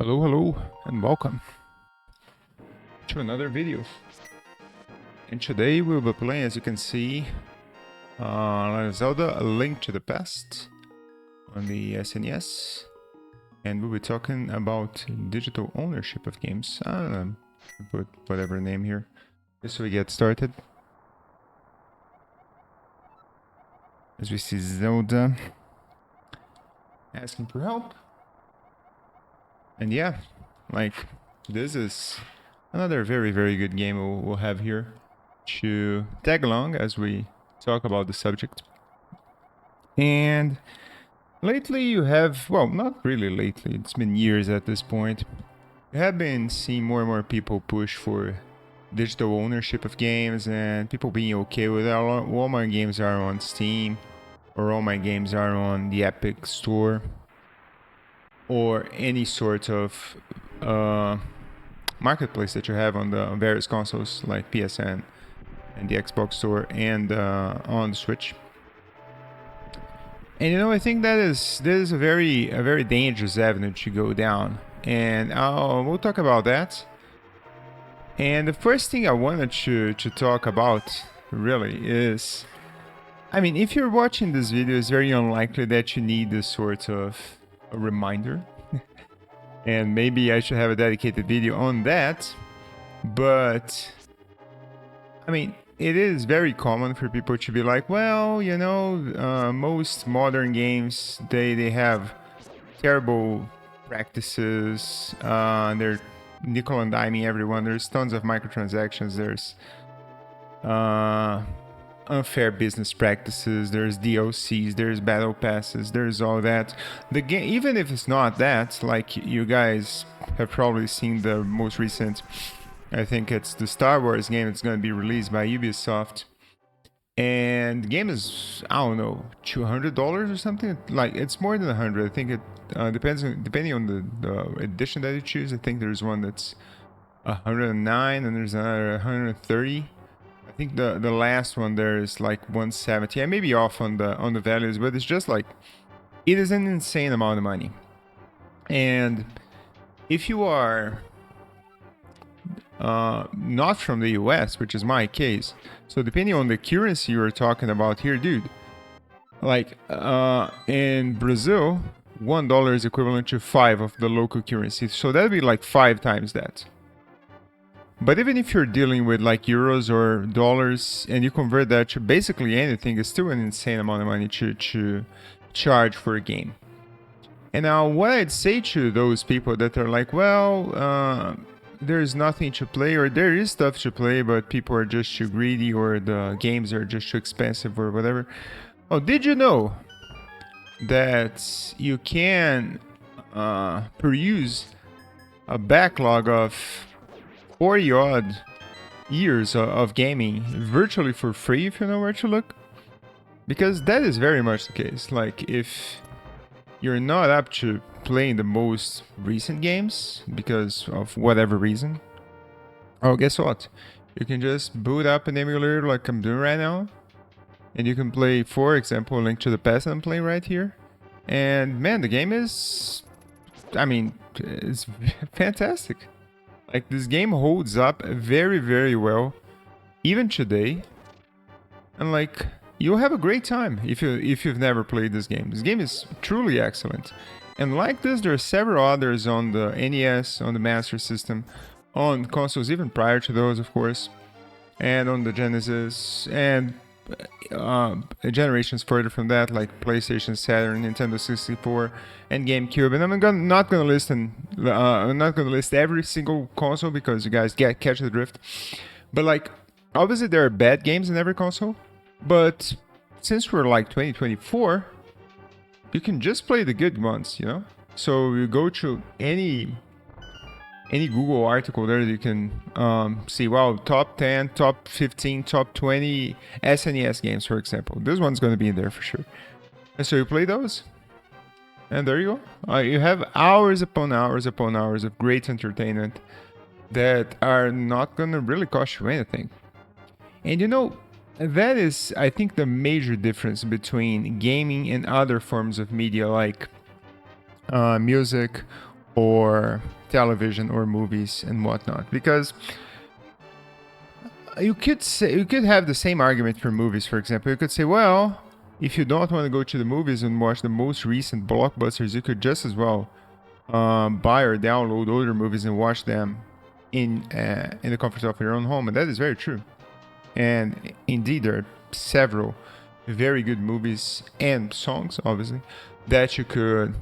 Hello, and welcome to another video. And today we'll be playing, as you can see, Zelda: A Link to the Past on the SNES. And we'll be talking about digital ownership of games. I don't know, put whatever name here, just so we get started. As we see Zelda asking for help. And yeah, like, this is another very good game we'll have here to tag along as we talk about the subject. And lately you have, well, not really lately, it's been years at this point, you have been seeing more and more people push for digital ownership of games and people being okay with it. All my games are on Steam, or all my games are on the Epic Store, or any sort of marketplace that you have on the various consoles like PSN and the Xbox Store and on the Switch. And I think that is a very dangerous avenue to go down, and we'll talk about that. And the first thing I wanted to talk about really is, I mean, if you're watching this video, it's very unlikely that you need this sort of a reminder. And maybe I should have a dedicated video on that. But I mean, it is very common for people to be like, well, most modern games, they have terrible practices. They're nickel and diming everyone. There's tons of microtransactions. There's unfair business practices, there's DLCs, there's battle passes, there's all that. The game, even if it's not that, like you guys have probably seen the most recent, I think it's the Star Wars game. It's going to be released by Ubisoft, and the game is, I don't know, $200 or something. Like, it's more than 100. I think it depending on the edition that you choose. I think there's one that's 109 and there's another 130. I think the last one there is like 170. I may be off on the values, but it's just like, it is an insane amount of money. And if you are not from the US, which is my case, so depending on the currency you're talking about here, dude, like in Brazil, $1 is equivalent to 5 of the local currency, so that'd be like 5 times that. But even if you're dealing with like euros or dollars and you convert that to basically anything, it's still an insane amount of money to charge for a game. And now what I'd say to those people that are like, well, there's nothing to play, or there is stuff to play, but people are just too greedy, or the games are just too expensive, or whatever. Oh, did you know that you can peruse a backlog of 40 odd years of gaming virtually for free if you know where to look? Because that is very much the case. Like, if you're not up to playing the most recent games because of whatever reason, oh, guess what? You can just boot up an emulator like I'm doing right now, and you can play, for example, Link to the Past I'm playing right here. And man, the game is, I mean, it's fantastic. Like, this game holds up very well, even today. And like, you'll have a great time if you've never played this game. This game is truly excellent. And like this, there are several others on the NES, on the Master System, on consoles even prior to those, of course, and on the Genesis, and generations further from that, like PlayStation, Saturn, Nintendo 64, and GameCube. And I'm not gonna list every single console because you guys catch the drift. But like, obviously there are bad games in every console, but since we're like 2024, you can just play the good ones, you know? So you go to any Google article there, you can see, well, top 10, top 15, top 20 SNES games, for example. This one's going to be in there for sure. And so you play those, and there you go. You have hours upon hours of great entertainment that are not going to really cost you anything. And that is, I think, the major difference between gaming and other forms of media like music or television or movies and whatnot. Because you could have the same argument for movies, for example. You could say, well, if you don't want to go to the movies and watch the most recent blockbusters, you could just as well buy or download older movies and watch them in the comfort of your own home. And that is very true. And indeed, there are several very good movies and songs, obviously, that you could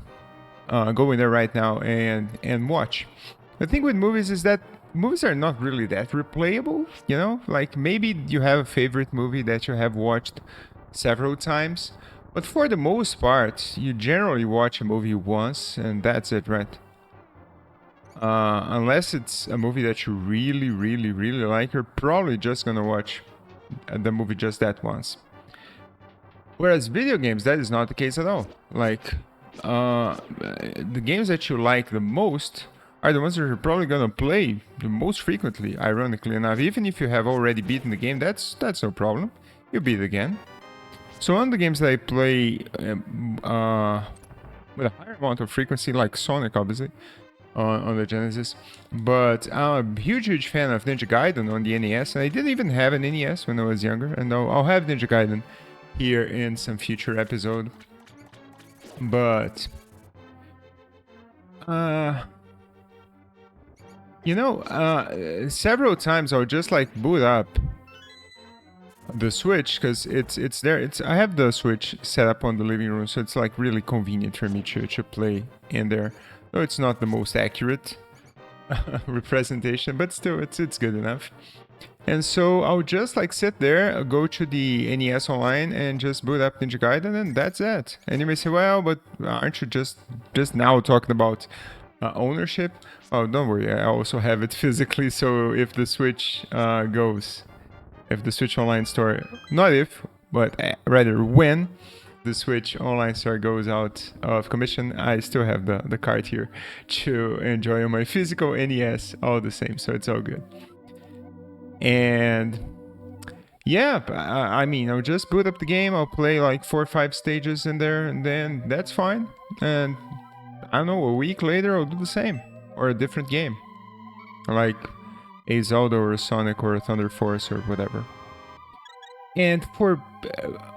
go in there right now and watch. The thing with movies is that movies are not really that replayable, you know? Like maybe you have a favorite movie that you have watched several times, but for the most part, you generally watch a movie once and that's it, right? Unless it's a movie that you really, really, really like, you're probably just gonna watch the movie just that once. Whereas video games, that is not the case at all. Like, the games that you like the most are the ones that you're probably gonna play the most frequently, ironically enough. Even if you have already beaten the game, that's no problem. You beat it again. So on the games that I play with a higher amount of frequency, like Sonic, obviously, on the Genesis. But I'm a huge fan of Ninja Gaiden on the NES, and I didn't even have an NES when I was younger, and I'll have Ninja Gaiden here in some future episode. But you know, several times I'll just like boot up the Switch because it's there. I have the Switch set up on the living room, so it's like really convenient for me to play in there. Though it's not the most accurate representation, but still it's good enough. And so I'll just like sit there, go to the NES Online and just boot up Ninja Gaiden, and that's it. And you may say, well, but aren't you just now talking about ownership? Oh, don't worry, I also have it physically, so if the Switch if the Switch Online store, not if, but rather when the Switch Online store goes out of commission, I still have the card here to enjoy on my physical NES all the same, so it's all good. And yeah, I mean, I'll just boot up the game, I'll play like 4 or 5 stages in there, and then that's fine. And I don't know, a week later I'll do the same, or a different game. Like a Zelda or a Sonic or a Thunder Force or whatever. And for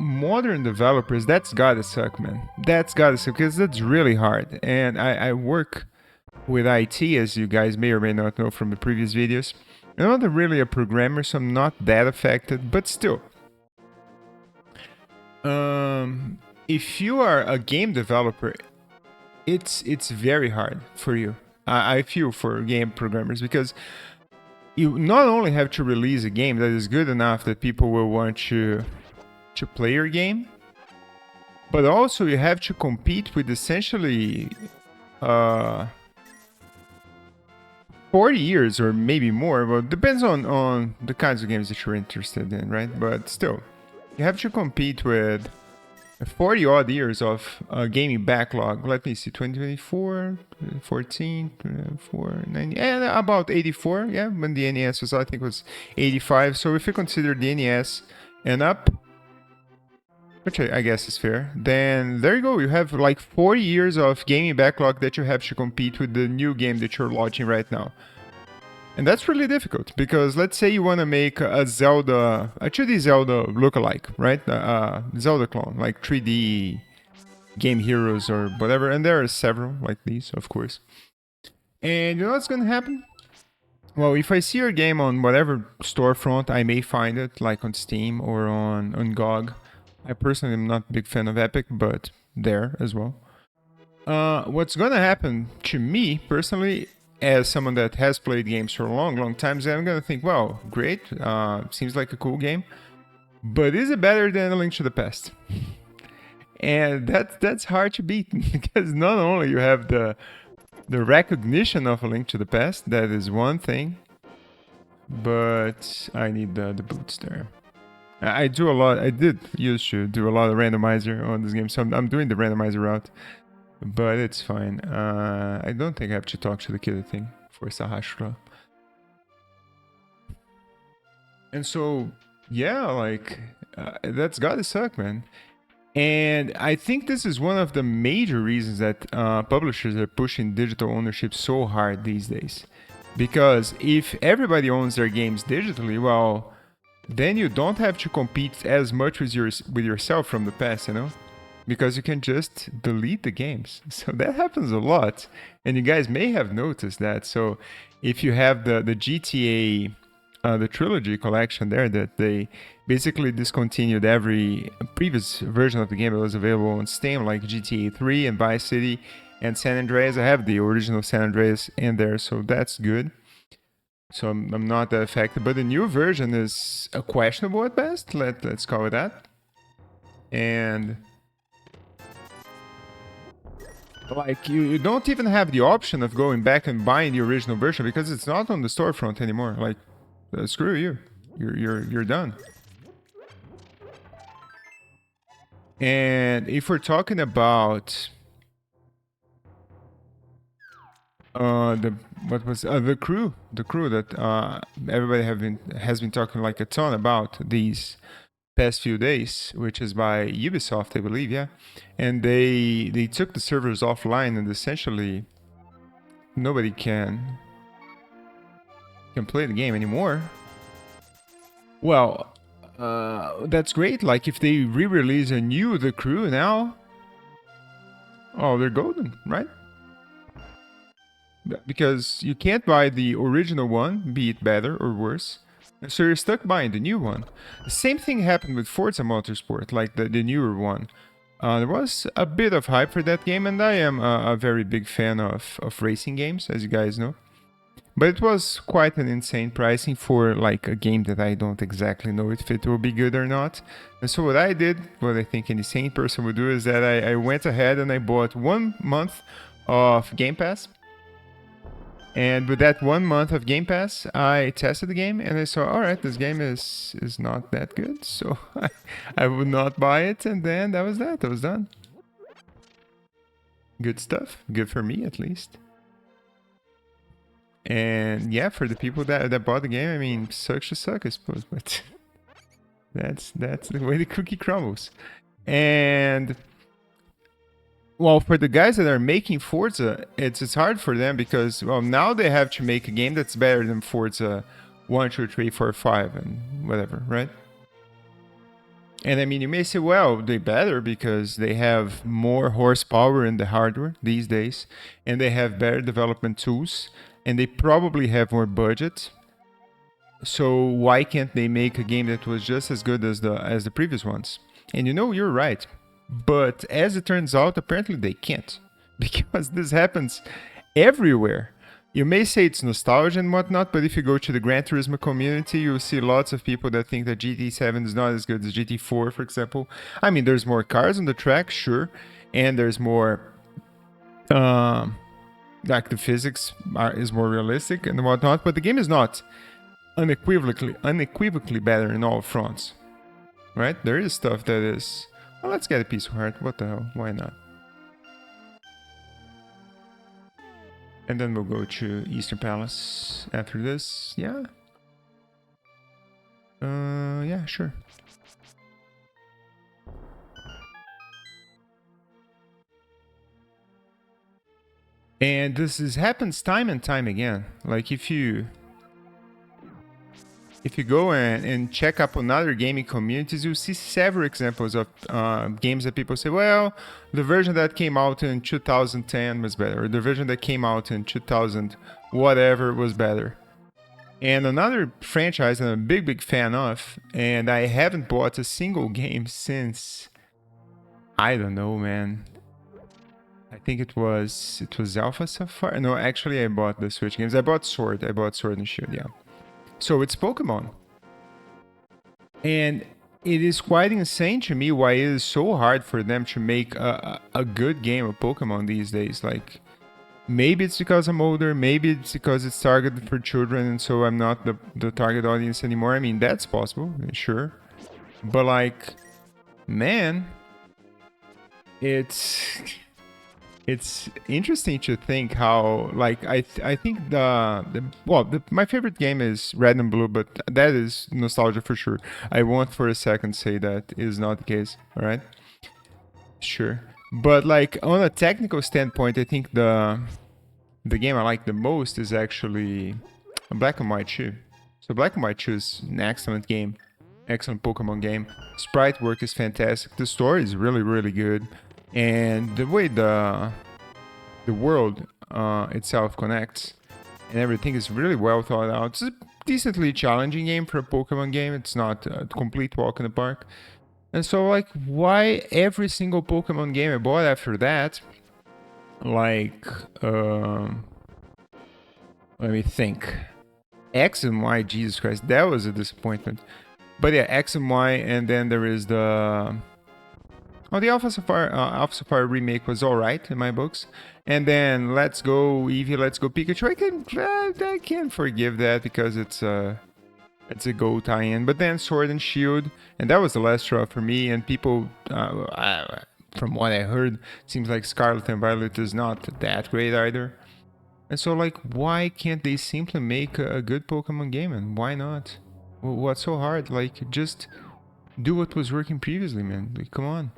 modern developers, that's gotta suck, man. That's gotta suck, because that's really hard. And I work with IT, as you guys may or may not know from the previous videos. I'm not really a programmer, so I'm not that affected, but still. If you are a game developer, it's very hard for you. I feel for game programmers, because you not only have to release a game that is good enough that people will want to play your game, but also you have to compete with essentially 40 years or maybe more. Well, it depends on the kinds of games that you're interested in, right? But still, you have to compete with 40 odd years of gaming backlog. Let me see, 2024, 14, 24, 90, and about 84. Yeah, when the NES was, I think, was 85. So if you consider the NES and up, which I guess is fair, then there you go. You have like 40 years of gaming backlog that you have to compete with the new game that you're launching right now. And that's really difficult, because let's say you want to make a Zelda, a 2D Zelda lookalike, right? Zelda clone, like 3D Game Heroes or whatever. And there are several like these, of course. And you know what's going to happen? Well, if I see your game on whatever storefront, I may find it, like on Steam or on GOG. I personally am not a big fan of Epic, but there as well. What's gonna happen to me personally, as someone that has played games for a long time, is I'm gonna think, well, great, seems like a cool game, but is it better than A Link to the Past? And that's hard to beat, because not only you have the recognition of A Link to the Past, that is one thing, but I need the boots there. I did used to do a lot of randomizer on this game, so I'm doing the randomizer route, but it's fine. I don't think I have to talk to the killer thing for Sahasra. And so, yeah, like, that's gotta suck, man. And I think this is one of the major reasons that publishers are pushing digital ownership so hard these days. Because if everybody owns their games digitally, well, then you don't have to compete as much with yourself from the past, you know? Because you can just delete the games. So that happens a lot. And you guys may have noticed that. So if you have the GTA, the trilogy collection there, that they basically discontinued every previous version of the game that was available on Steam, like GTA 3 and Vice City and San Andreas. I have the original San Andreas in there, so that's good. So I'm not that affected. But the new version is questionable at best. Let's call it that. And like you don't even have the option of going back and buying the original version because it's not on the storefront anymore. Like, screw you. You're done. And if we're talking about the crew that everybody has been talking like a ton about these past few days, which is by Ubisoft, I believe, yeah. And they took the servers offline, and essentially nobody can play the game anymore. Well, that's great. Like if they re-release a new The Crew now, oh, they're golden, right? Because you can't buy the original one, be it better or worse. So you're stuck buying the new one. The same thing happened with Forza Motorsport, like the newer one. There was a bit of hype for that game, and I am a very big fan of racing games, as you guys know. But it was quite an insane pricing for like a game that I don't exactly know if it will be good or not. And so what I did, what I think any sane person would do, is that I went ahead and I bought 1 month of Game Pass. And with that 1 month of Game Pass, I tested the game and I saw, all right, this game is not that good, so I would not buy it. And then that was that. I was done. Good stuff. Good for me, at least. And yeah, for the people that bought the game, I mean, sucks to suck, I suppose, but that's the way the cookie crumbles. And well, for the guys that are making Forza, it's hard for them because, well, now they have to make a game that's better than Forza 1, 2, 3, 4, 5, and whatever, right? And I mean, you may say, well, they better because they have more horsepower in the hardware these days, and they have better development tools, and they probably have more budget. So why can't they make a game that was just as good as the previous ones? And you know, you're right. But as it turns out, apparently they can't. Because this happens everywhere. You may say it's nostalgia and whatnot, but if you go to the Gran Turismo community, you'll see lots of people that think that GT7 is not as good as GT4, for example. I mean, there's more cars on the track, sure. And there's more... like the physics is more realistic and whatnot, but the game is not unequivocally better in all fronts. Right? There is stuff that is... Well, let's get a piece of heart. What the hell? Why not? And then we'll go to Eastern Palace after this. Yeah. Yeah, sure. And happens time and time again. Like if you go and check up on other gaming communities, you'll see several examples of games that people say, well, the version that came out in 2010 was better, or the version that came out in 2000 whatever was better. And another franchise I'm a big fan of, and I haven't bought a single game since, I don't know, man. I think it was Alpha Sapphire. No, actually I bought the Switch games. I bought Sword and Shield, yeah. So it's Pokemon. And it is quite insane to me why it is so hard for them to make a good game of Pokemon these days. Like, maybe it's because I'm older, maybe it's because it's targeted for children and so I'm not the target audience anymore. I mean, that's possible, sure. But like, man, it's interesting to think how, like, I think my favorite game is Red and Blue, but that is nostalgia for sure. I won't for a second say that is not the case, all right? sure. But like on a technical standpoint, I think the game I like the most is actually Black and White 2. So Black and White 2 is an excellent game, excellent Pokemon game. Sprite work is fantastic. The story is really, really good, and the way the world itself connects and everything is really well thought out. It's a decently challenging game for a Pokemon game. It's not a complete walk in the park. And so, like, why every single Pokemon game I bought after that, like, let me think. X and Y, Jesus Christ, that was a disappointment. But yeah, X and Y, and then there is the... Oh, the Alpha Sapphire remake was alright in my books. And then Let's Go Eevee, Let's Go Pikachu, I can forgive that because it's a Go tie-in. But then Sword and Shield, and that was the last straw for me. And people, from what I heard, seems like Scarlet and Violet is not that great either. And so, like, why can't they simply make a good Pokemon game? And why not? What's so hard? Like, just do what was working previously, man. Like, come on.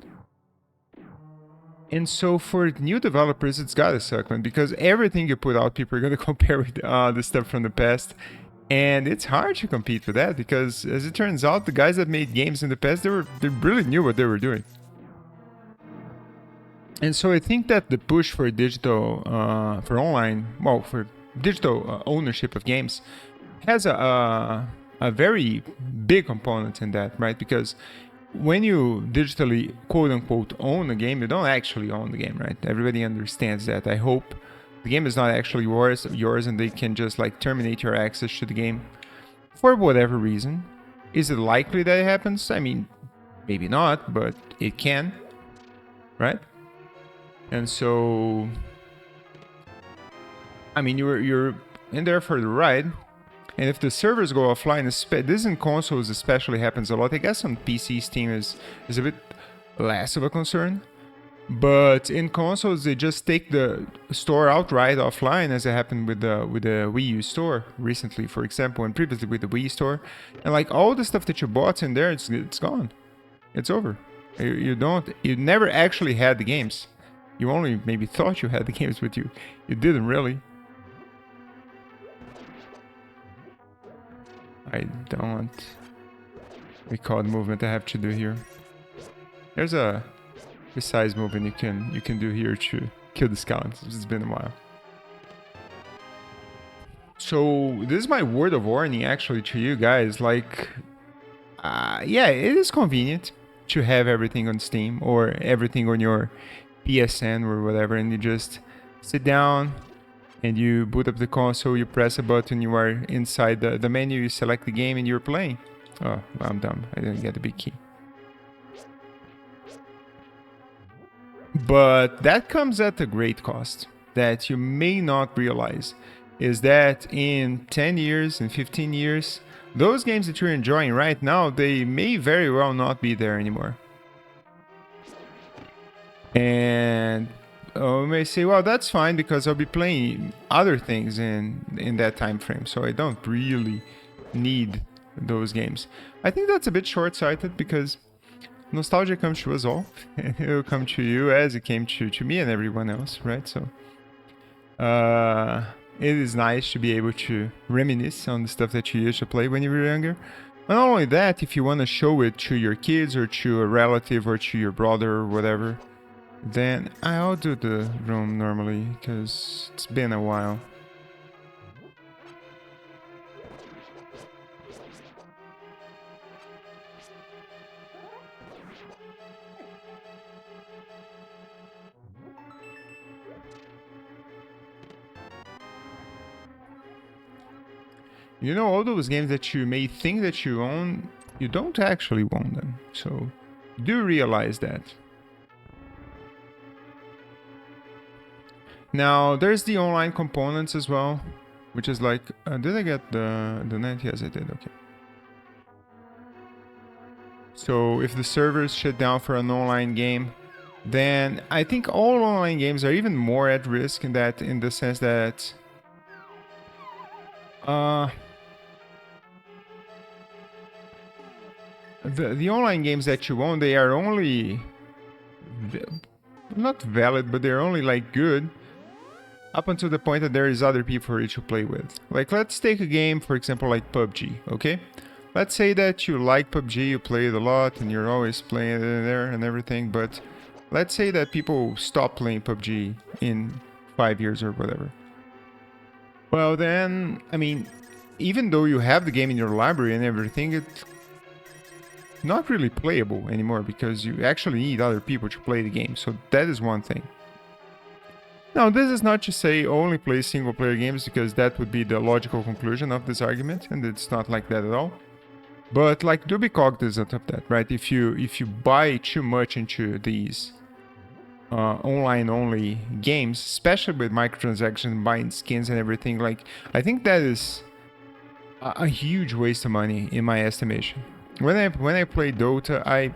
And so for new developers, it's gotta suck, man, because everything you put out, people are gonna compare with the stuff from the past. And it's hard to compete with that because, as it turns out, the guys that made games in the past, they really knew what they were doing. And so I think that the push for digital, for online, well, for digital ownership of games has a very big component in that, right? Because when you digitally, quote unquote, own a game, you don't actually own the game, right? Everybody understands that. I hope the game is not actually yours and they can just like terminate your access to the game for whatever reason. Is it likely that it happens? I mean, maybe not, but it can, right? And so, I mean, you're in there for the ride. And if the servers go offline, this in consoles especially happens a lot. I guess on PC, Steam is a bit less of a concern. But in consoles, they just take the store outright offline, as it happened with the Wii U store recently, for example, and previously with the Wii store. And like all the stuff that you bought in there, it's gone. It's over. You never actually had the games. You only maybe thought you had the games with you. You didn't really. I don't recall the movement I have to do here. There's a precise movement you can do here to kill the skeletons. It's been a while. So this is my word of warning actually to you guys. Like, yeah, it is convenient to have everything on Steam or everything on your PSN or whatever, and you just sit down and you boot up the console, you press a button, you are inside the menu, you select the game and you're playing. Oh, I'm dumb. I didn't get the big key. But that comes at a great cost that you may not realize, is that in 10 years, in 15 years, those games that you're enjoying right now, they may very well not be there anymore. And you may say, well, that's fine because I'll be playing other things in that time frame, so I don't really need those games. I think that's a bit short-sighted because nostalgia comes to us all. It will come to you as it came to me and everyone else, right? So it is nice to be able to reminisce on the stuff that you used to play when you were younger. But not only that, if you want to show it to your kids or to a relative or to your brother or whatever, then I'll do the room normally, because it's been a while. You know, all those games that you may think that you own, you don't actually own them. So do realize that. Now, there's the online components as well, which is like, did I get the net? Yes, I did, okay. So if the servers shut down for an online game, then I think all online games are even more at risk in the sense that the online games that you own, they are only not valid, but they're only like good up until the point that there is other people for you to play with. Like, let's take a game, for example, like PUBG, okay? Let's say that you like PUBG, you play it a lot, and you're always playing it there and everything, but let's say that people stop playing PUBG in 5 years or whatever. Well, then, I mean, even though you have the game in your library and everything, it's not really playable anymore because you actually need other people to play the game. So that is one thing. Now, this is not to say only play single player games, because that would be the logical conclusion of this argument, and it's not like that at all. But like, do be cognizant of that, right? If you buy too much into these online only games, especially with microtransactions, buying skins and everything, like, I think that is a huge waste of money in my estimation. When I play Dota, I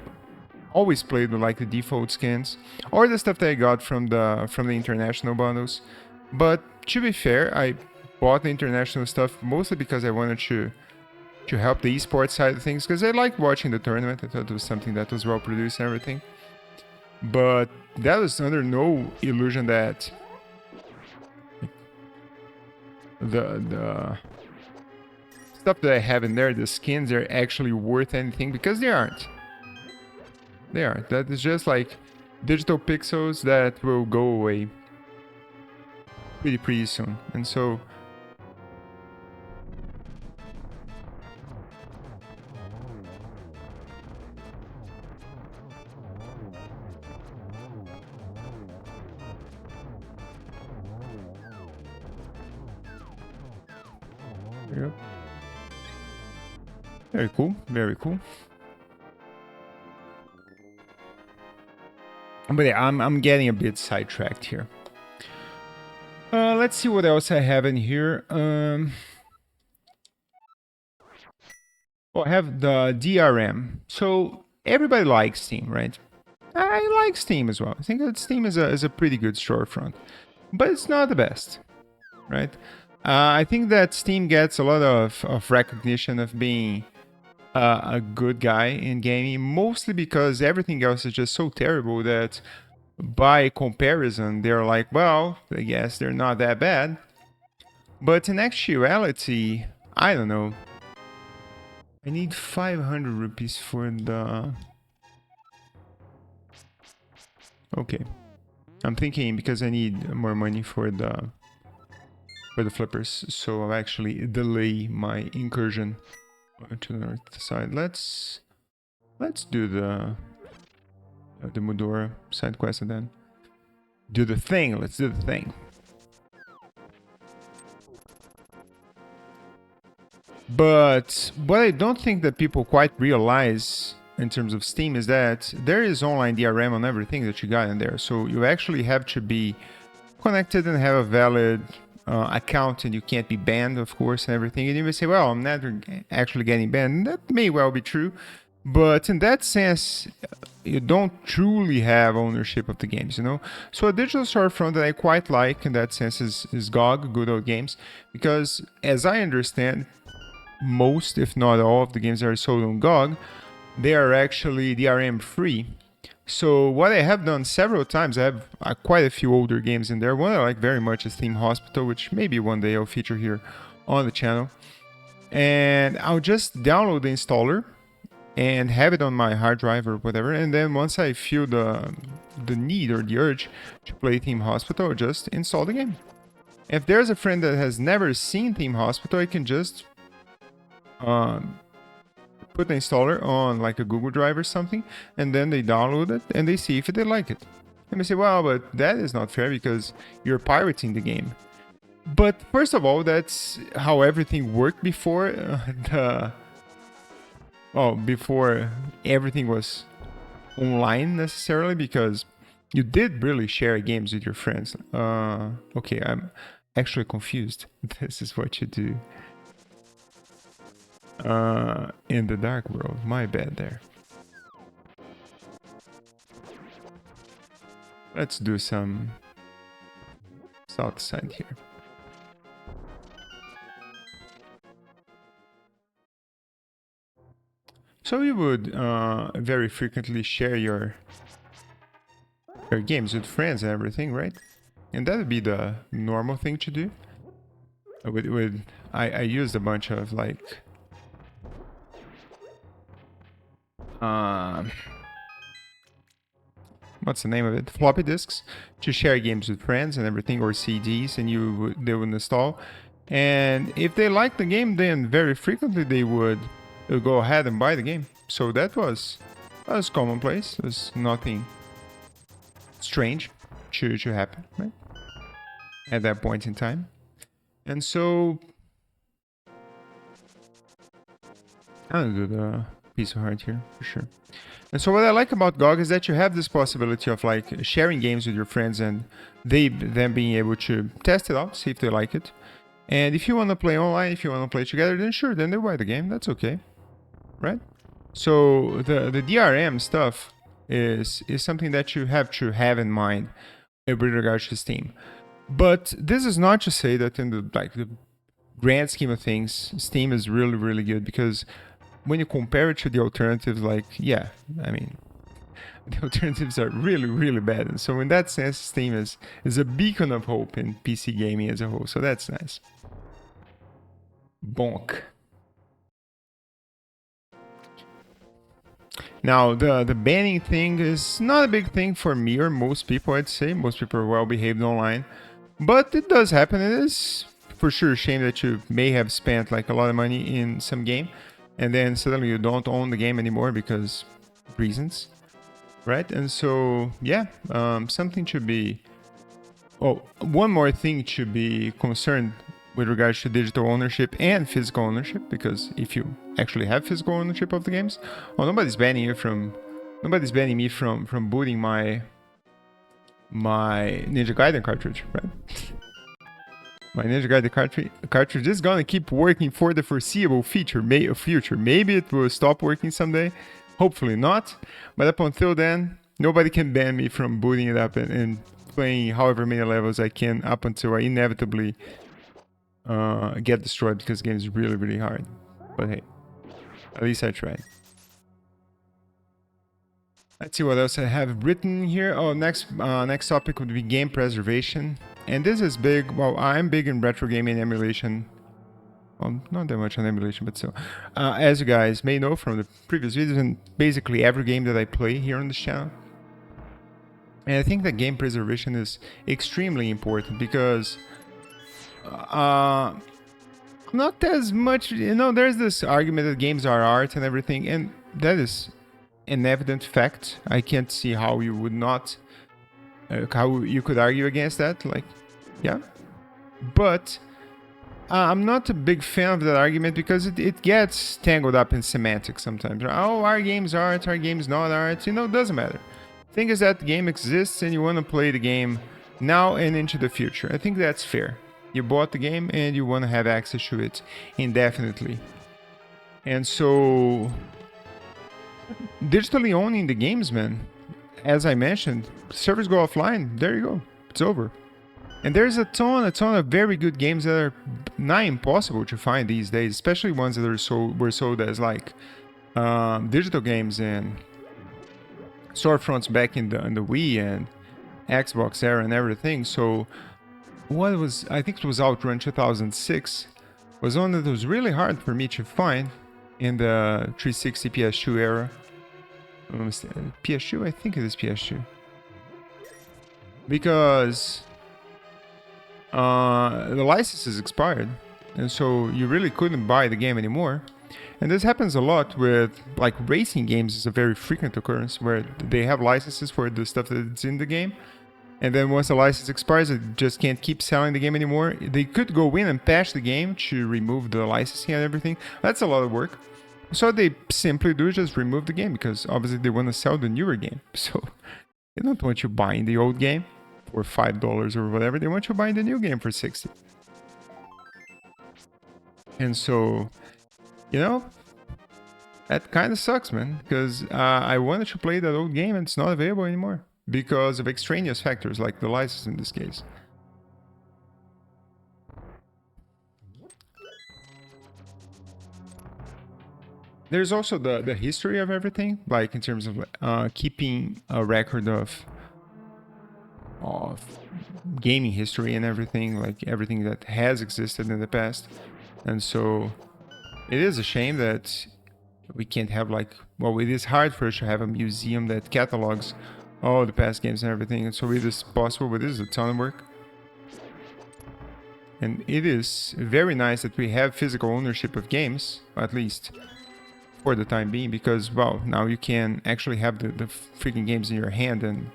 always played with like the default skins or the stuff that I got from the international bundles. But to be fair, I bought the international stuff mostly because I wanted to help the esports side of things, because I liked watching the tournament. I thought it was something that was well produced and everything. But that was under no illusion that the stuff that I have in there, the skins, are actually worth anything, because they aren't. They aren't. That is just like digital pixels that will go away pretty soon. And so yeah. Very cool, very cool. But yeah, I'm getting a bit sidetracked here. Let's see what else I have in here. Oh, I have the DRM. So everybody likes Steam, right? I like Steam as well. I think that Steam is a pretty good storefront, but it's not the best, right? I think that Steam gets a lot of recognition of being a good guy in gaming, mostly because everything else is just so terrible that by comparison, they're like, well, I guess they're not that bad. But in actuality, I don't know. I need 500 rupees for the... Okay. I'm thinking because I need more money for the flippers, so I'll actually delay my incursion to the north side. Let's do the Mudora side quest and then do the thing. Let's do the thing. But what I don't think that people quite realize in terms of Steam is that there is online DRM on everything that you got in there. So you actually have to be connected and have a valid account, and you can't be banned, of course, and everything. And you may say, well, I'm never actually getting banned. That may well be true. But in that sense, you don't truly have ownership of the games, you know? So a digital storefront that I quite like in that sense is GOG, Good Old Games, because as I understand, most, if not all, of the games that are sold on GOG, they are actually DRM free. So what I have done several times, I have quite a few older games in there. One I like very much is Theme Hospital, which maybe one day I'll feature here on the channel. And I'll just download the installer and have it on my hard drive or whatever. And then once I feel the need or the urge to play Theme Hospital, I'll just install the game. If there's a friend that has never seen Theme Hospital, I can just put the installer on like a Google Drive or something, and then they download it and they see if they like it. And they say, well, but that is not fair because you're pirating the game. But first of all, that's how everything worked before before everything was online necessarily, because you did really share games with your friends. Okay, I'm actually confused. This is what you do in the dark world. My bad there. Let's do some south side here. So you would very frequently share your share games with friends and everything, right? And that would be the normal thing to do. I used a bunch of like what's the name of it? Floppy disks to share games with friends and everything, or CDs, and they would install. And if they liked the game, then very frequently they would go ahead and buy the game. So that was commonplace. There's nothing strange to happen, right? At that point in time. And so I'll do the piece of heart here for sure. And so what I like about GOG is that you have this possibility of like sharing games with your friends and them being able to test it out, see if they like it. And if you want to play online, if you want to play together, then sure, then they buy the game. That's okay, right? So the DRM stuff is something that you have to have in mind with regards to Steam. But this is not to say that in the grand scheme of things, Steam is really, really good, because when you compare it to the alternatives, like, yeah, I mean, the alternatives are really, really bad. And so in that sense, Steam is a beacon of hope in PC gaming as a whole. So that's nice. Bonk. Now, the banning thing is not a big thing for me or most people, I'd say. Most people are well behaved online. But it does happen. It is for sure a shame that you may have spent like a lot of money in some game, and then suddenly you don't own the game anymore because reasons, right? And so, yeah, something to be... Oh, one more thing to be concerned with regards to digital ownership and physical ownership, because if you actually have physical ownership of the games, well, nobody's banning me from booting my Ninja Gaiden cartridge, right? My Ninja Gaiden cartridge is gonna keep working for the foreseeable future. Maybe it will stop working someday. Hopefully not. But up until then, nobody can ban me from booting it up and playing however many levels I can up until I inevitably get destroyed, because the game is really, really hard. But hey, at least I tried. Let's see what else I have written here. Oh, next topic would be game preservation. And this is big. Well, I'm big in retro gaming emulation. Well, not that much on emulation, but still. As you guys may know from the previous videos, and basically every game that I play here on this channel. And I think that game preservation is extremely important, because not as much, there's this argument that games are art and everything, and that is an evident fact. I can't see how you would not, how you could argue against that. Like, yeah, but I'm not a big fan of that argument, because it gets tangled up in semantics sometimes. Oh, our game's art, our game's not art. It doesn't matter. The thing is that the game exists and you want to play the game now and into the future. I think that's fair. You bought the game and you want to have access to it indefinitely. And so digitally owning the games, man, as I mentioned, servers go offline, there you go, it's over. And there's a ton of very good games that are nigh impossible to find these days, especially ones that were sold as like digital games and storefronts back in the Wii and Xbox era and everything. So I think it was Outrun 2006, was one that was really hard for me to find in the 360 PS2 era. PS2? I think it is PS2. Because the license is expired, and so you really couldn't buy the game anymore. And this happens a lot with, like, racing games is a very frequent occurrence, where they have licenses for the stuff that's in the game, and then once the license expires, they just can't keep selling the game anymore. They could go in and patch the game to remove the licensing and everything. That's a lot of work. So they simply do just remove the game, because obviously they want to sell the newer game. So they don't want you buying the old game for $5 or whatever. They want you buying the new game for $60. And so, that kind of sucks, man, because I wanted to play that old game and it's not available anymore because of extraneous factors like the license in this case. There's also the history of everything, like in terms of keeping a record of of gaming history and everything, like everything that has existed in the past. And so it is a shame that we can't have like, well, it is hard for us to have a museum that catalogs all the past games and everything. And so it is possible, but this is a ton of work. And it is very nice that we have physical ownership of games, at least for the time being, because, well, now you can actually have the freaking games in your hand and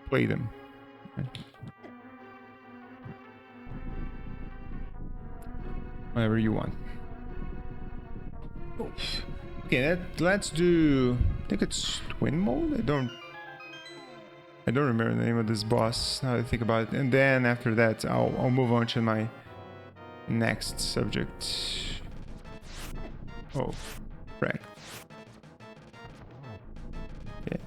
play them. Whatever you want. Okay, let's do, I think it's twin mode? I don't remember the name of this boss now that I think about it. And then after that, I'll move on to my next subject. Oh, right. Okay.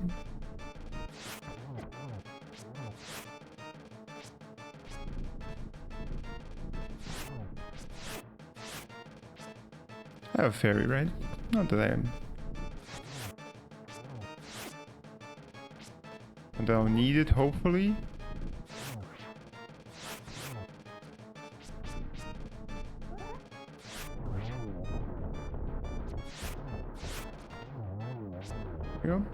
I have a fairy, right? Not that I don't need it, hopefully. There you go.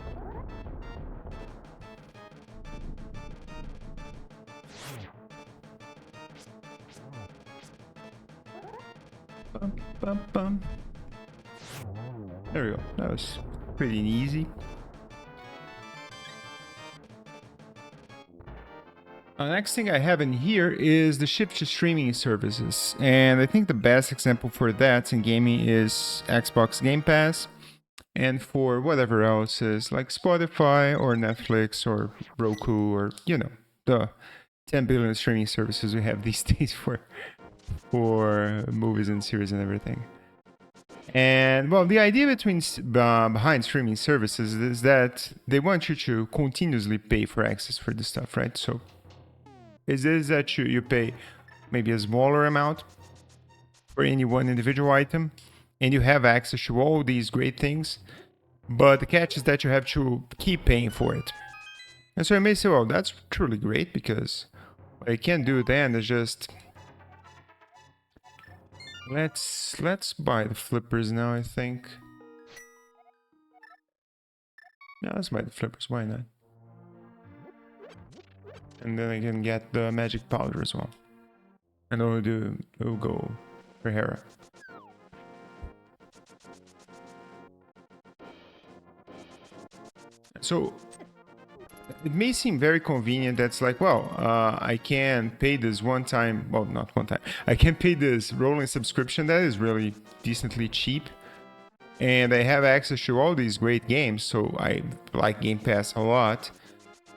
Bum, bum, bum. There we go. That was pretty easy. The next thing I have in here is the shift to streaming services, and I think the best example for that in gaming is Xbox Game Pass, and for whatever else is like Spotify or Netflix or Roku or, you know, the 10 billion streaming services we have these days for movies and series and everything. And well, the idea behind streaming services is that they want you to continuously pay for access for this stuff, right? So is that you pay maybe a smaller amount for any one individual item, and you have access to all these great things, but the catch is that you have to keep paying for it. And so you may say, well, that's truly great, because what I can do then is just let's buy the flippers now, I think. Yeah, let's buy the flippers, why not? And then I can get the magic powder as well. And then we'll go for Hera. So it may seem very convenient. That's like, well, I can pay this one time. Well, not one time. I can pay this rolling subscription that is really decently cheap. And I have access to all these great games. So I like Game Pass a lot,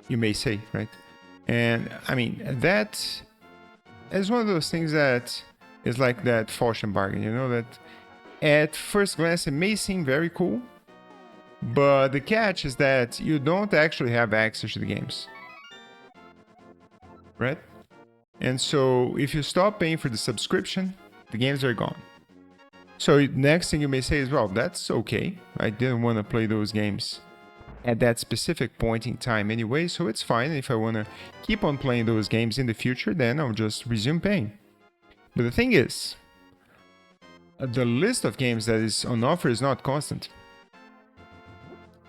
you may say, right? And I mean, that is one of those things that is like that Faustian bargain, you know, that at first glance it may seem very cool, but the catch is that you don't actually have access to the games, right? And so if you stop paying for the subscription, the games are gone. So next thing you may say is, well, that's okay. I didn't want to play those games at that specific point in time anyway, so it's fine. If I want to keep on playing those games in the future, then I'll just resume paying. But the thing is, the list of games that is on offer is not constant.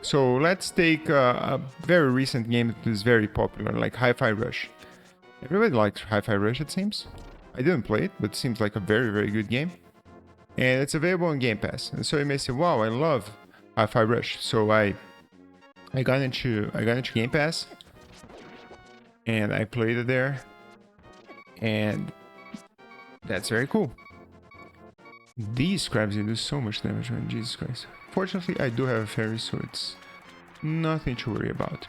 So let's take a very recent game that is very popular, like Hi-Fi Rush. Everybody likes Hi-Fi Rush, it seems. I didn't play it, but it seems like a very, very good game. And it's available on Game Pass. And so you may say, wow, I love Hi-Fi Rush. So I got into Game Pass, and I played it there, and that's very cool. These crabs, they do so much damage, man. Jesus Christ. Fortunately, I do have a fairy, so it's nothing to worry about.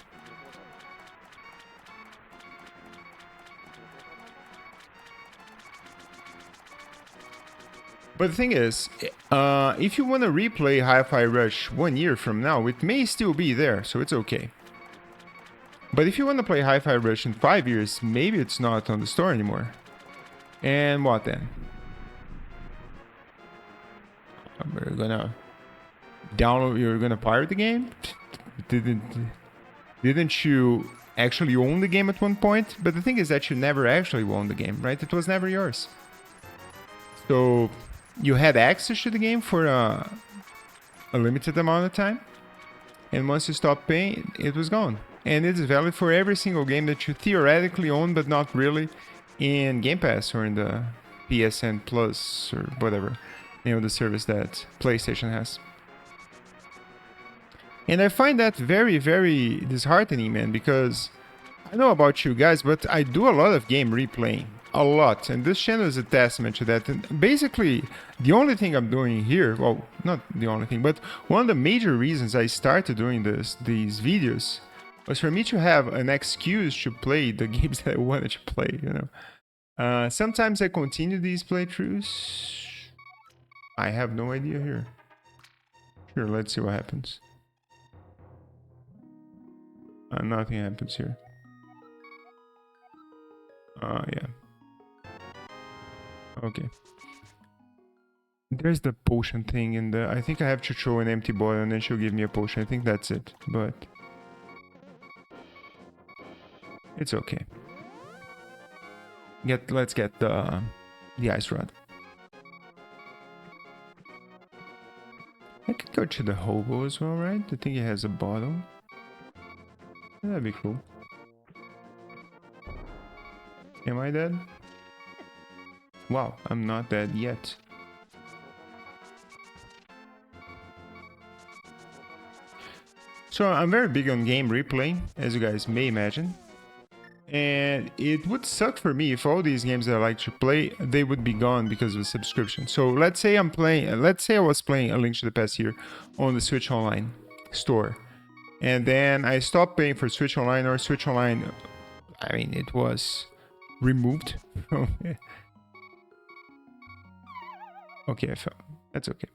But the thing is, if you want to replay Hi-Fi Rush 1 year from now, it may still be there, so it's okay. But if you want to play Hi-Fi Rush in 5 years, maybe it's not on the store anymore. And what then? We're gonna download, you're gonna pirate the game? Didn't you actually own the game at one point? But the thing is that you never actually owned the game, right? It was never yours. So you had access to the game for a limited amount of time, and once you stopped paying, it was gone. And it is valid for every single game that you theoretically own, but not really, in Game Pass or in the PSN Plus or whatever, the service that PlayStation has. And I find that very, very disheartening, man, because I don't know about you guys, but I do a lot of game replaying. A lot. And this channel is a testament to that. And basically, the only thing I'm doing here, well, not the only thing, but one of the major reasons I started doing these videos was for me to have an excuse to play the games that I wanted to play, Sometimes I continue these playthroughs. I have no idea here. Sure, let's see what happens. Nothing happens here. Yeah. Okay. There's the potion thing in the... I think I have to throw an empty bottle and then she'll give me a potion. I think that's it, but... it's okay. Let's get the ice rod. I could go to the hobo as well, right? I think he has a bottle. That'd be cool. Am I dead? Wow, I'm not dead yet. So I'm very big on game replay, as you guys may imagine. And it would suck for me if all these games that I like to play, they would be gone because of a subscription. So let's say I was playing A Link to the Past here on the Switch Online store. And then I stopped paying for Switch Online, or Switch Online, I mean, it was removed. Okay, I fell. That's okay.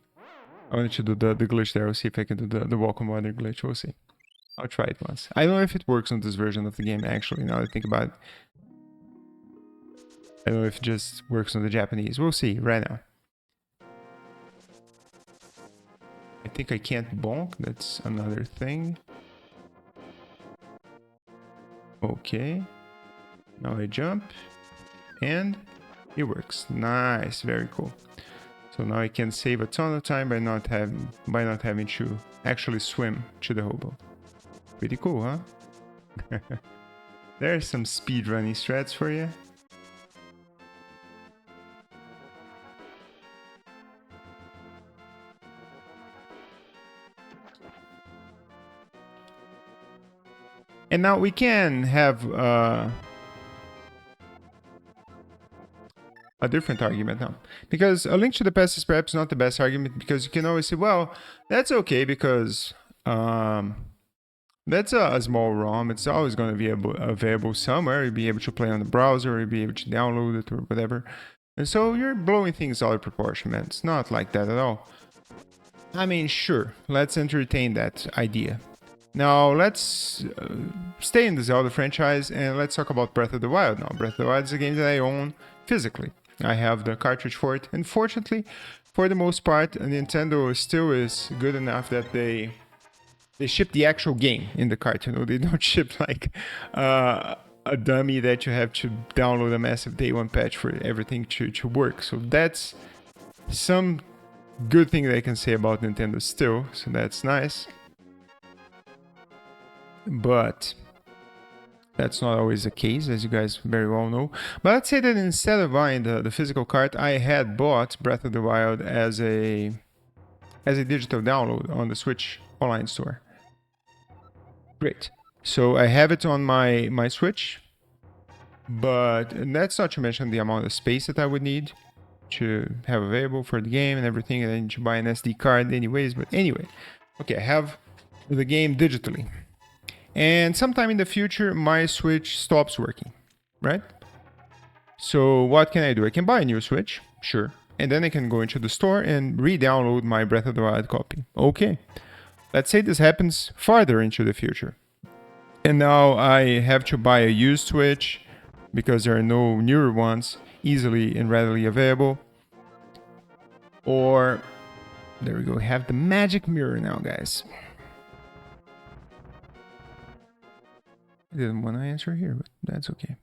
I wanted to do the glitch there. I'll see if I can do the walk on water glitch. We'll see. I'll try it once. I don't know if it works on this version of the game, actually, now that I think about it. I don't know if it just works on the Japanese. We'll see right now. I think I can't bonk. That's another thing. Okay. Now I jump. And it works. Nice. Very cool. So now I can save a ton of time by not having to actually swim to the hobo. Pretty cool, huh? There's some speedrunning strats for you. And now we can have a different argument now. Because A Link to the Past is perhaps not the best argument, because you can always say, well, that's okay because that's a small ROM. It's always going to be available somewhere. You'll be able to play on the browser, or you'll be able to download it or whatever. And so you're blowing things out of proportion, man. It's not like that at all. I mean, sure, let's entertain that idea. Now, let's stay in the Zelda franchise and let's talk about Breath of the Wild now. Breath of the Wild is a game that I own physically. I have the cartridge for it. And fortunately, for the most part, Nintendo still is good enough that they ship the actual game in the cart. They don't ship like a dummy that you have to download a massive day one patch for everything to work. So that's some good thing that I can say about Nintendo still. So that's nice. But that's not always the case, as you guys very well know. But let's say that instead of buying the physical cart, I had bought Breath of the Wild as a digital download on the Switch Online store. Great. So I have it on my Switch, but that's not to mention the amount of space that I would need to have available for the game and everything, and I need to buy an SD card anyways. But anyway, okay, I have the game digitally. And sometime in the future, my Switch stops working, right? So what can I do? I can buy a new Switch, sure. And then I can go into the store and re-download my Breath of the Wild copy. Okay. Let's say this happens farther into the future. And now I have to buy a used Switch because there are no newer ones easily and readily available. Or There we go. We have the magic mirror now, guys. I didn't want to answer here, but that's okay.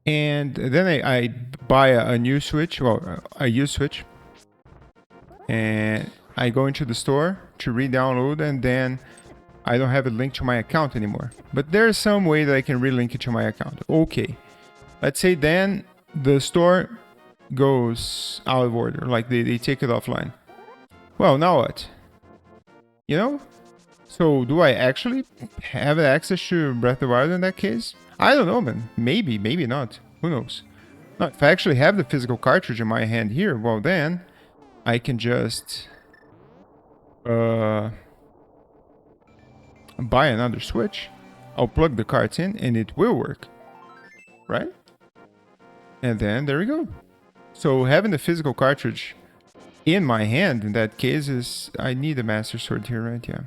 And then I buy a new Switch, well, a used Switch. And I go into the store to re-download, and then I don't have it linked to my account anymore. But there's some way that I can relink it to my account. Okay. Let's say then the store goes out of order, like they take it offline. Well, now what? You know? So do I actually have access to Breath of the Wild in that case? I don't know, man. Maybe, maybe not. Who knows? No, if I actually have the physical cartridge in my hand here, well then I can just buy another Switch. I'll plug the cards in and it will work. Right? And then there we go. So having the physical cartridge in my hand in that case is... I need a Master Sword here, right? Yeah.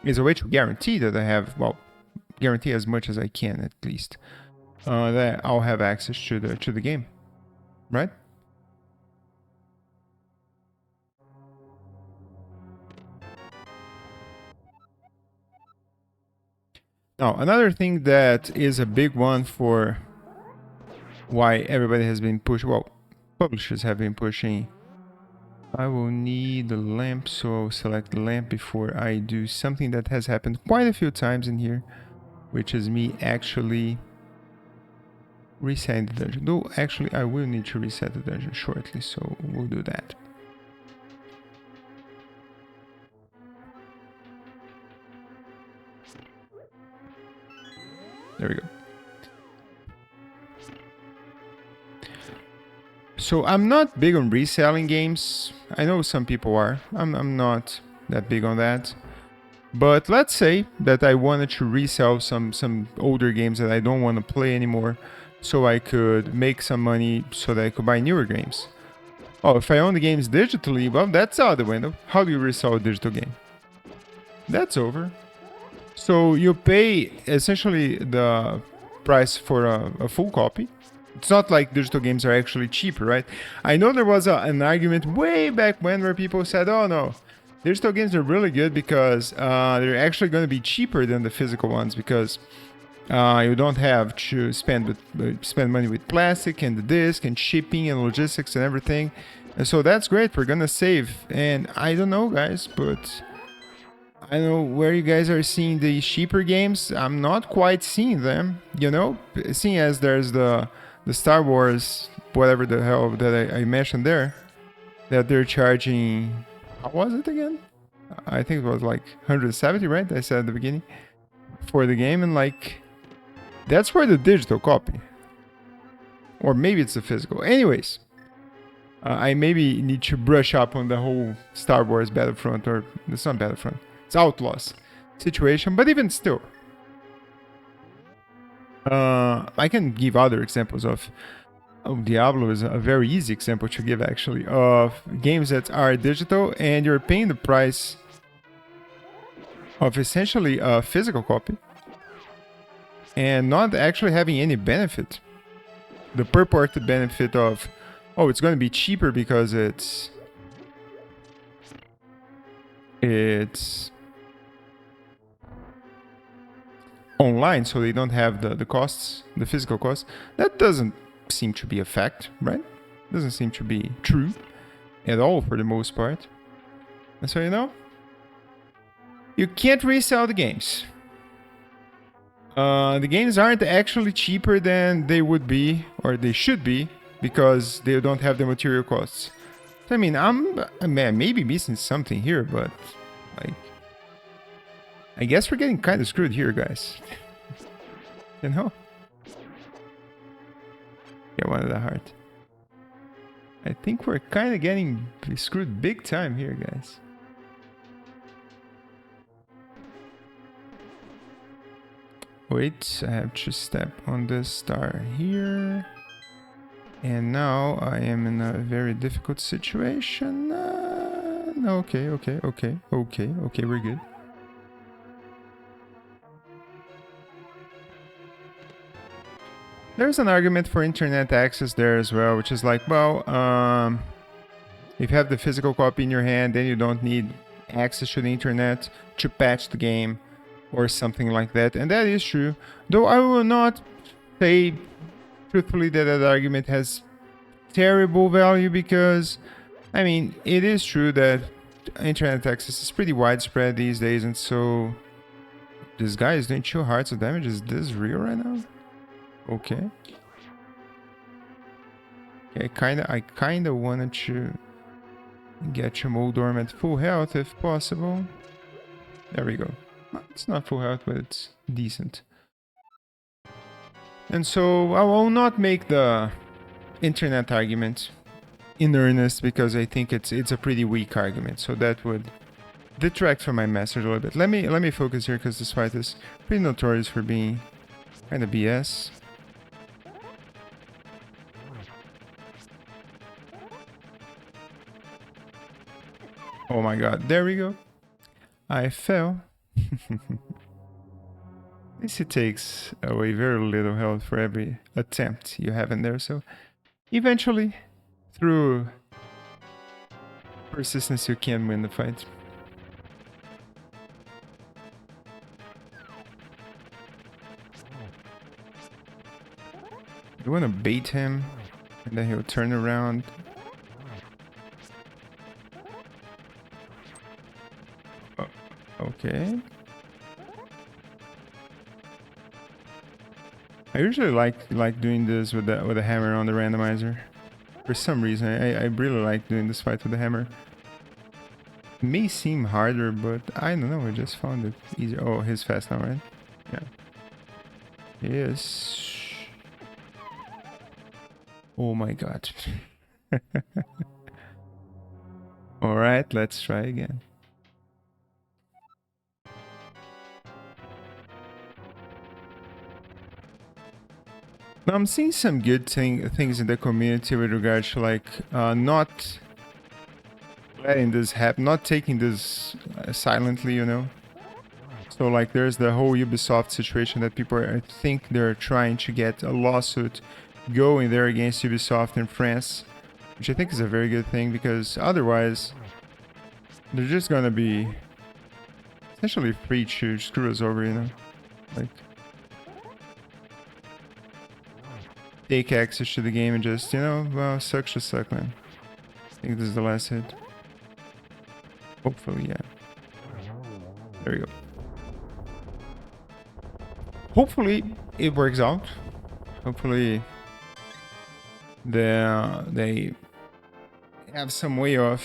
Is a way to guarantee that I have... Well, guarantee as much as I can at least. That I'll have access to the game. Right? Now, another thing that is a big one for why everybody has been pushing, well, publishers have been pushing. I will need the lamp, so I'll select the lamp before I do something that has happened quite a few times in here, which is me actually resetting the dungeon. Though, actually, I will need to reset the dungeon shortly, so we'll do that. There we go. So I'm not big on reselling games. I know some people are. I'm not that big on that. But let's say that I wanted to resell some older games that I don't want to play anymore, so I could make some money so that I could buy newer games. Oh, if I own the games digitally, well, that's out the window. How do you resell a digital game? That's over. So you pay essentially the price for a full copy. It's not like digital games are actually cheaper, right? I know there was an argument way back when where people said, oh no, digital games are really good because they're actually going to be cheaper than the physical ones because you don't have to spend money with plastic and the disc and shipping and logistics and everything. And so that's great. We're going to save. And I don't know, guys, but I don't know where you guys are seeing the cheaper games. I'm not quite seeing them, you know, seeing as there's the Star Wars, whatever the hell that I mentioned there, that they're charging, how was it again? I think it was like 170, right? I said at the beginning, for the game, and like, that's for the digital copy. Or maybe it's the physical. Anyways, I maybe need to brush up on the whole Star Wars Battlefront, or it's not Battlefront, it's Outlaws situation, but even still. I can give other examples of Diablo is a very easy example to give actually of games that are digital and you're paying the price of essentially a physical copy and not actually having any benefit. The purported benefit of, oh, it's going to be cheaper because it's online, so they don't have the costs, the physical costs. That doesn't seem to be a fact, right? Doesn't seem to be true at all for the most part. And so, you know, you can't resell the games. The games aren't actually cheaper than they would be, or they should be, because they don't have the material costs. So, I mean, I may be missing something here, but like, I guess we're getting kind of screwed here, guys. You know? Yeah, one of the heart. I think we're kind of getting screwed big time here, guys. Wait, I have to step on this star here. And now I am in a very difficult situation. Okay, we're good. There's an argument for internet access there as well, which is like, well, if you have the physical copy in your hand, then you don't need access to the internet to patch the game or something like that. And that is true. Though I will not say truthfully that that argument has terrible value, because, I mean, it is true that internet access is pretty widespread these days, and so this guy is doing 2 hearts of damage. Is this real right now? Okay. Okay, I kinda wanted to get your Moldorm at full health if possible. There we go. It's not full health, but it's decent. And so I will not make the internet argument in earnest, because I think it's a pretty weak argument. So that would detract from my message a little bit. Let me focus here, because this fight is pretty notorious for being kind of BS. Oh my god, there we go. I fell. At least it takes away very little health for every attempt you have in there, so eventually, through persistence, you can win the fight. You want to bait him, and then he'll turn around. Okay. I usually like doing this with the hammer on the randomizer. For some reason, I really like doing this fight with the hammer. It may seem harder, but I don't know. I just found it easier. Oh, he's fast now, right? Yeah. Yes. Oh my god. All right, let's try again. Now, I'm seeing some good things in the community with regards to like not letting this happen, not taking this silently, you know. So like there's the whole Ubisoft situation that people I think they're trying to get a lawsuit going there against Ubisoft in France, which I think is a very good thing, because otherwise they're just gonna be essentially free to screw us over, you know, like take access to the game and just, you know, well, sucks to suck, man. I think this is the last hit. Hopefully, yeah. There we go. Hopefully it works out. Hopefully they have some way of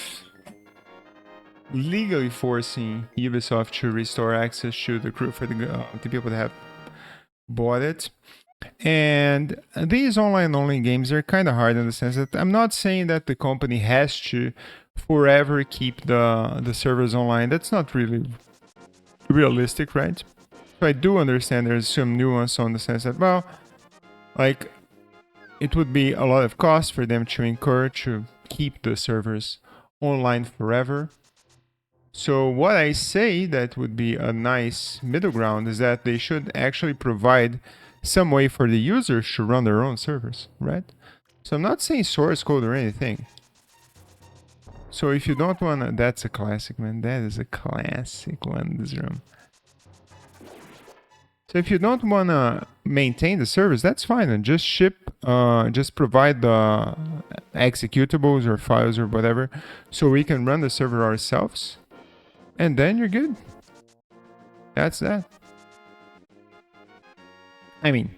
legally forcing Ubisoft to restore access to the crew for the people that have bought it. And these online-only games are kind of hard in the sense that I'm not saying that the company has to forever keep the servers online. That's not really realistic, right? So I do understand there's some nuance on the sense that, well, like, it would be a lot of cost for them to incur to keep the servers online forever. So what I say that would be a nice middle ground is that they should actually provide some way for the users to run their own servers, right? So I'm not saying source code or anything. So if you don't wanna, that's a classic, man. That is a classic one, this room. So if you don't wanna maintain the servers, that's fine, and just ship, just provide the executables or files or whatever, so we can run the server ourselves, and then you're good. That's that. I mean,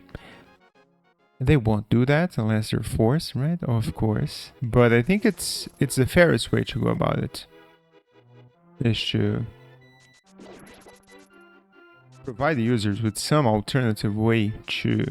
they won't do that unless they're forced, right? Of course. But I think it's the fairest way to go about it. Is to provide the users with some alternative way to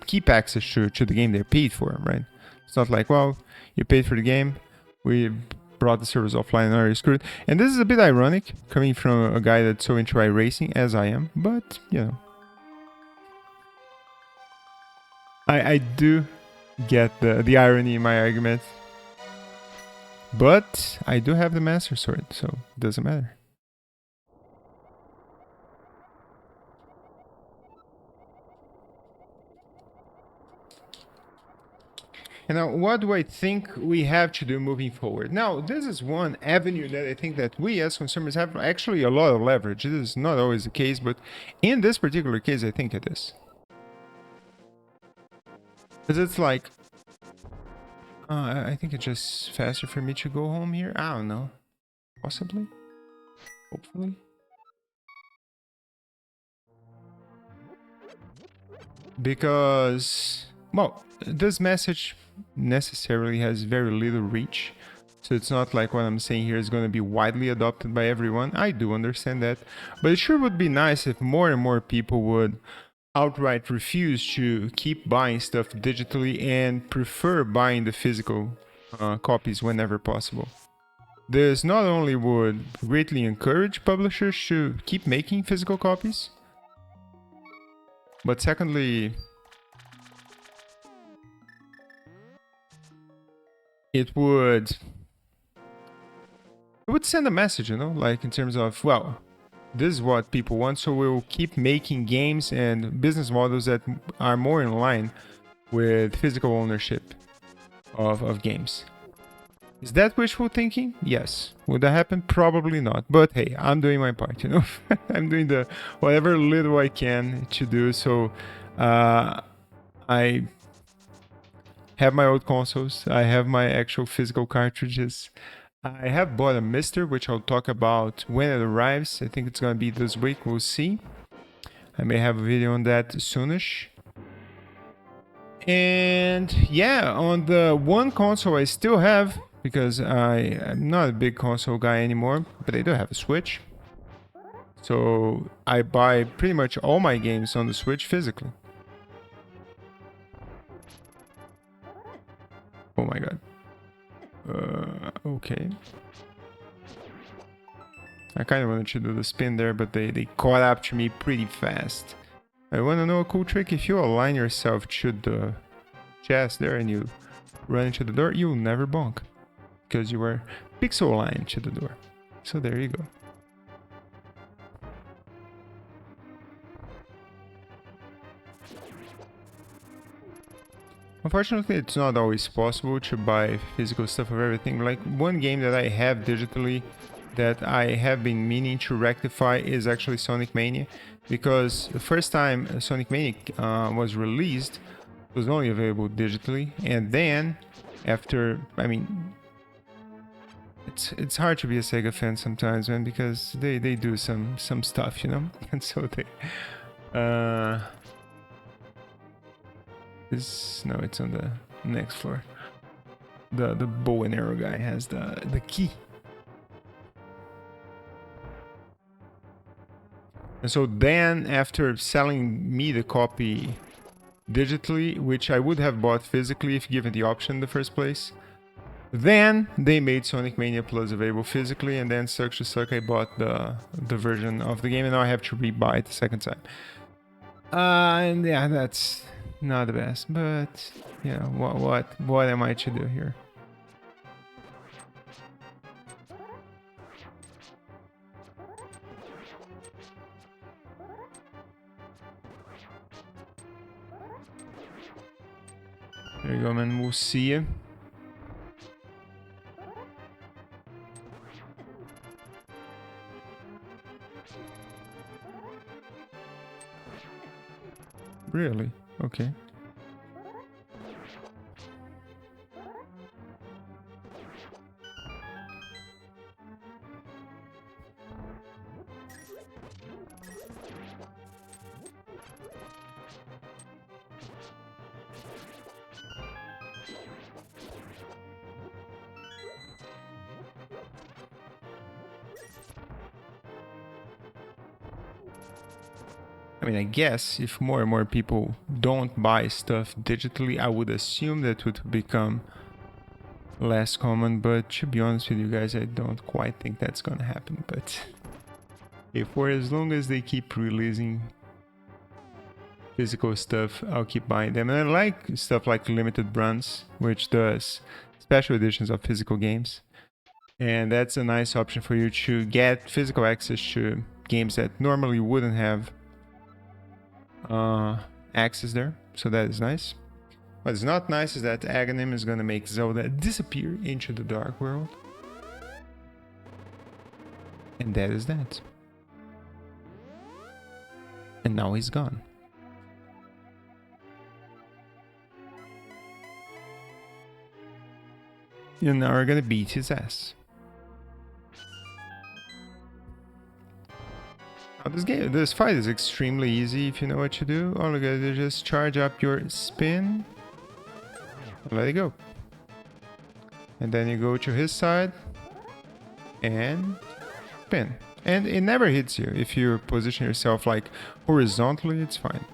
keep access to the game they paid for, right? It's not like, well, you paid for the game, we brought the servers offline and are screwed. And this is a bit ironic, coming from a guy that's so into iRacing as I am, but, you know. I do get the irony in my argument. But I do have the Master Sword, so it doesn't matter. And now, what do I think we have to do moving forward? Now, this is one avenue that I think that we as consumers have actually a lot of leverage. This is not always the case, but in this particular case, I think it is. Because it's like, I think it's just faster for me to go home here. I don't know. Possibly. Hopefully. Because, well, this message necessarily has very little reach. So it's not like what I'm saying here is going to be widely adopted by everyone. I do understand that. But it sure would be nice if more and more people would outright refuse to keep buying stuff digitally and prefer buying the physical copies whenever possible. This not only would greatly encourage publishers to keep making physical copies, but secondly, it would send a message, you know, like in terms of, well, this is what people want, so we'll keep making games and business models that are more in line with physical ownership of games. Is that wishful thinking? Yes. Would that happen? Probably not. But hey, I'm doing my part, you know. I'm doing the whatever little I can to do. So I have my old consoles. I have my actual physical cartridges. I have bought a Mister, which I'll talk about when it arrives. I think it's gonna be this week. We'll see. I may have a video on that soonish. And yeah, on the one console I still have, because I'm not a big console guy anymore, but I do have a Switch. So I buy pretty much all my games on the Switch physically. Oh my god. Okay. I kind of wanted to do the spin there, but they caught up to me pretty fast. I want to know a cool trick. If you align yourself to the chest there and you run into the door, you'll never bonk. Because you were pixel aligned to the door. So there you go. Unfortunately, it's not always possible to buy physical stuff of everything. Like, one game that I have digitally that I have been meaning to rectify is actually Sonic Mania. Because the first time Sonic Mania was released, it was only available digitally. And then, after, I mean, it's hard to be a Sega fan sometimes, man, because they do some stuff, you know? And so they... no, it's on the next floor. The bow and arrow guy has the key. And so then, after selling me the copy digitally, which I would have bought physically if given the option in the first place, then they made Sonic Mania Plus available physically, and then sucks to suck, I bought the version of the game, and now I have to rebuy it the second time. And yeah, that's not the best, but you know, what am I to do here? There you go, man. We'll see you. Really? Okay. I mean, I guess if more and more people don't buy stuff digitally, I would assume that would become less common, but to be honest with you guys, I don't quite think that's gonna happen. But for as long as they keep releasing physical stuff, I'll keep buying them. And I like stuff like Limited Runs, which does special editions of physical games, and that's a nice option for you to get physical access to games that normally wouldn't have access there, so that is nice. What's not nice is that Aghanim is gonna make Zelda disappear into the Dark World. And that is that. And now he's gone. And now we're gonna beat his ass. Now this fight is extremely easy if you know what to do. All you gotta do is just charge up your spin. Let it go. And then you go to his side and spin. And it never hits you. If you position yourself like horizontally, it's fine.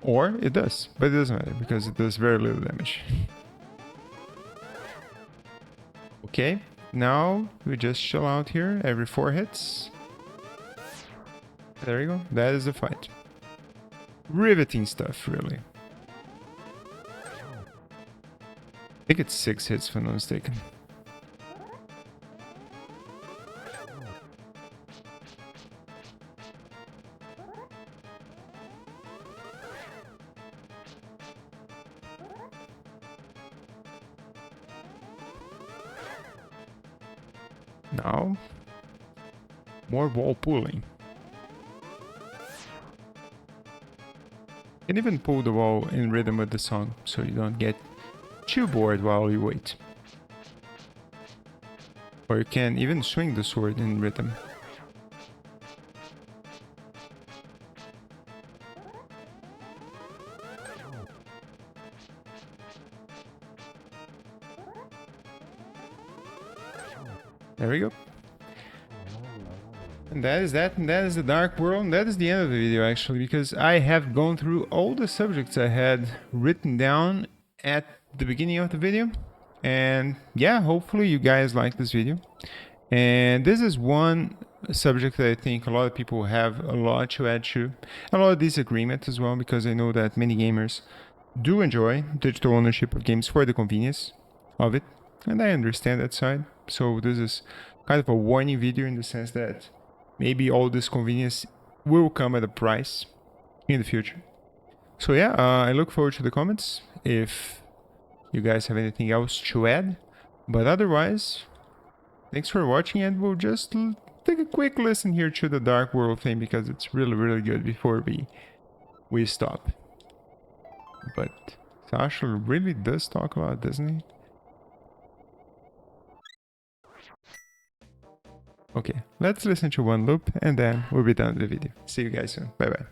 Or it does, but it doesn't matter because it does very little damage. Okay, now we just chill out here every 4 hits. There you go, that is the fight. Riveting stuff, really. I think it's 6 hits if I'm not mistaken. Now, more wall pulling. You can even pull the wall in rhythm with the song, so you don't get too bored while you wait. Or you can even swing the sword in rhythm. There we go. And that is that, and that is the Dark World, and that is the end of the video actually, because I have gone through all the subjects I had written down at the beginning of the video. And yeah, hopefully you guys like this video. And this is one subject that I think a lot of people have a lot to add to, a lot of disagreement as well, because I know that many gamers do enjoy digital ownership of games for the convenience of it, and I understand that side. So this is kind of a warning video in the sense that maybe all this convenience will come at a price in the future. So yeah, I look forward to the comments if you guys have anything else to add. But otherwise, thanks for watching, and we'll just take a quick listen here to the Dark World thing because it's really, really good before we stop. But Sasha really does talk a lot, doesn't he? Okay, let's listen to one loop and then we'll be done with the video. See you guys soon. Bye bye.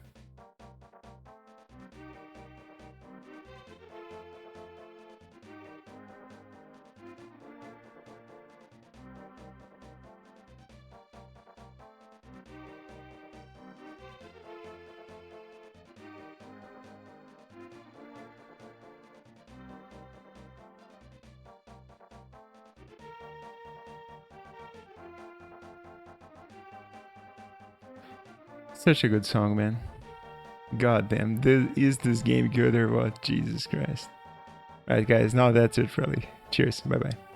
Such a good song, man. God damn, is this game good or what? Jesus Christ. Alright guys, now that's it really. Cheers, bye bye.